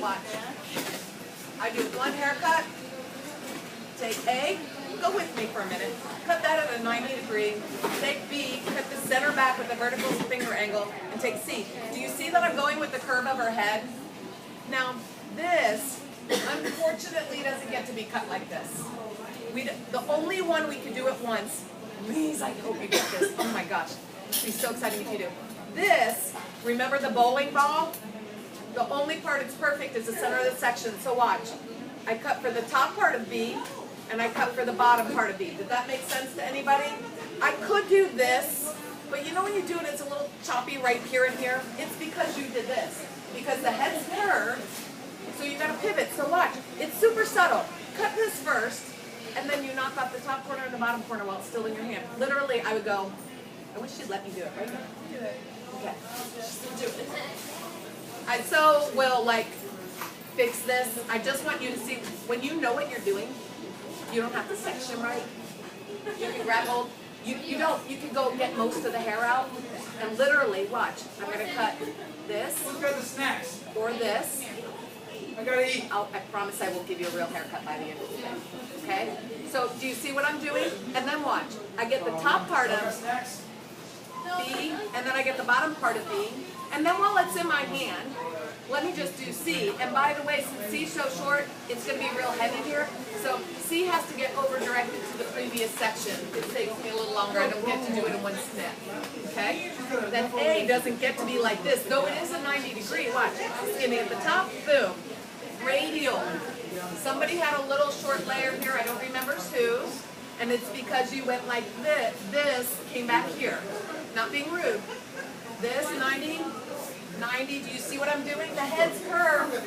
Watch. I do one haircut, take A, go with me for a minute, cut that at a 90 degree, take B, cut the center back with a vertical finger angle, and take C. Do you see that I'm going with the curve of her head? Now, this, unfortunately, doesn't get to be cut like this. The only one we can do it once, please, I hope you get this, oh my gosh, it'd be so exciting if you do. This, remember the bowling ball? The only part it's perfect is the center of the section, so watch. I cut for the top part of B, and I cut for the bottom part of B. Did that make sense to anybody? I could do this, but you know when you do it, it's a little choppy right here and here? It's because you did this. Because the head's curved, so you gotta pivot, so watch. It's super subtle. Cut this first, and then you knock off the top corner and the bottom corner while it's still in your hand. Literally, I would go, I wish she'd let me do it right now. Do it. Okay. Just do it. I so will like fix this. I just want you to see, when you know what you're doing, you don't have to section right. You can grab hold. You can go get most of the hair out. And literally, watch, I'm gonna cut this. Who's got the snacks? Or this. I gotta eat. I promise I will give you a real haircut by the end of the day. Okay? So do you see what I'm doing? And then watch. I get the top part of B, and then I get the bottom part of B. And then while it's in my hand, let me just do C. And by the way, since C's so short, it's going to be real heavy here. So C has to get over-directed to the previous section. It takes me a little longer. I don't get to do it in one snip. Okay? Then A doesn't get to be like this, though it is a 90 degree. Watch. Skinny at the top, boom. Radial. Somebody had a little short layer here. I don't remember whose. And it's because you went like this. This came back here. Not being rude. This 90, do you see what I'm doing? The head's curved.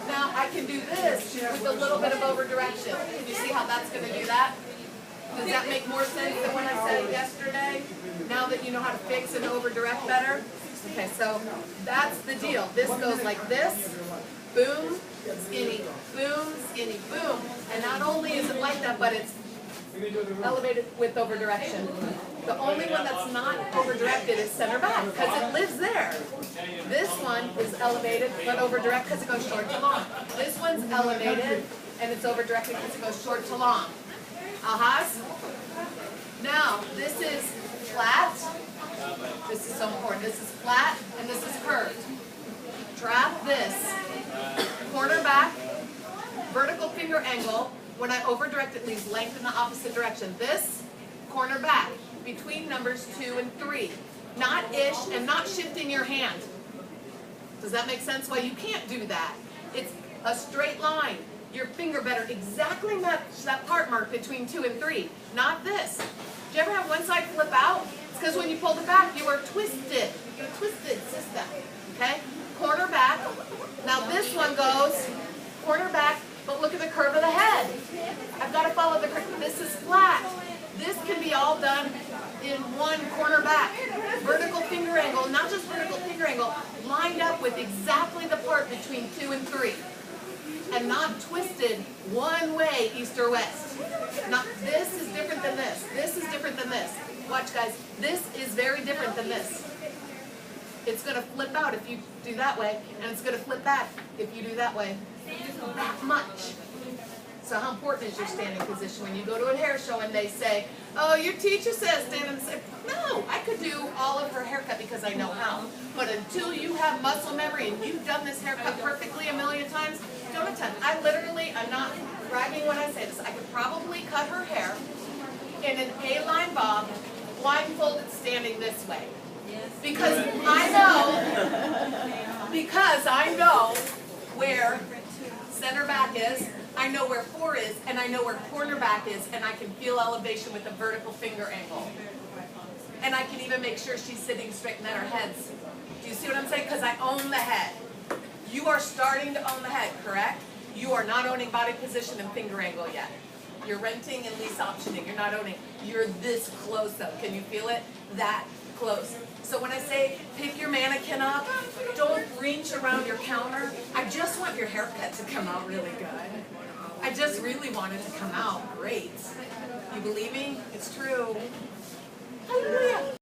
Now I can do this with a little bit of over direction. Can you see how that's going to do that? Does that make more sense than when I said it yesterday? Now that you know how to fix and over direct better? Okay, so that's the deal. This goes like this, boom, skinny, boom, skinny, boom. And not only is it like that, but it's elevated with over direction. The only one that's not over directed is center back because it lives there. This one is elevated but over direct because it goes short to long. This one's elevated and it's over directed because it goes short to long. Ahas? Now, this is flat. This is so important. This is flat and this is curved. Trap this. Corner back, vertical finger angle. When I over direct, it leaves length in the opposite direction. This, corner back, between numbers 2 and 3. Not ish and not shifting your hand. Does that make sense? Well, you can't do that. It's a straight line. Your finger better exactly match that part mark between 2 and 3. Not this. Do you ever have one side flip out? It's because when you pulled it back, you were twisted. You're a twisted system. Okay? Corner back. Now this one goes corner back, but look at the curve of the head. I've got to follow the curve. This is flat. This can be all done in one corner back. Vertical finger angle, not just vertical finger angle, lined up with exactly the part between 2 and 3. And not twisted one way, east or west. Not, this is different than this. This is different than this. Watch, guys. This is very different than this. It's going to flip out if you do that way, and it's going to flip back if you do that way. That much. So how important is your standing position when you go to a hair show and they say, oh, your teacher says stand and say, no, I could do all of her haircut because I know how. But until you have muscle memory and you've done this haircut perfectly a million times, don't attempt. I'm not bragging when I say this. I could probably cut her hair in an A-line bob, blindfolded standing this way. Because I know where center back is, I know where 4 is, and I know where corner back is, and I can feel elevation with a vertical finger angle. And I can even make sure she's sitting straight and that her head's. Do you see what I'm saying? Because I own the head. You are starting to own the head, correct? You are not owning body position and finger angle yet. You're renting and lease optioning. You're not owning. You're this close though. Can you feel it? That close. So when I say pick your mannequin up, don't reach around your counter. I just want your haircut to come out really good. I just really want it to come out great. You believe me? It's true.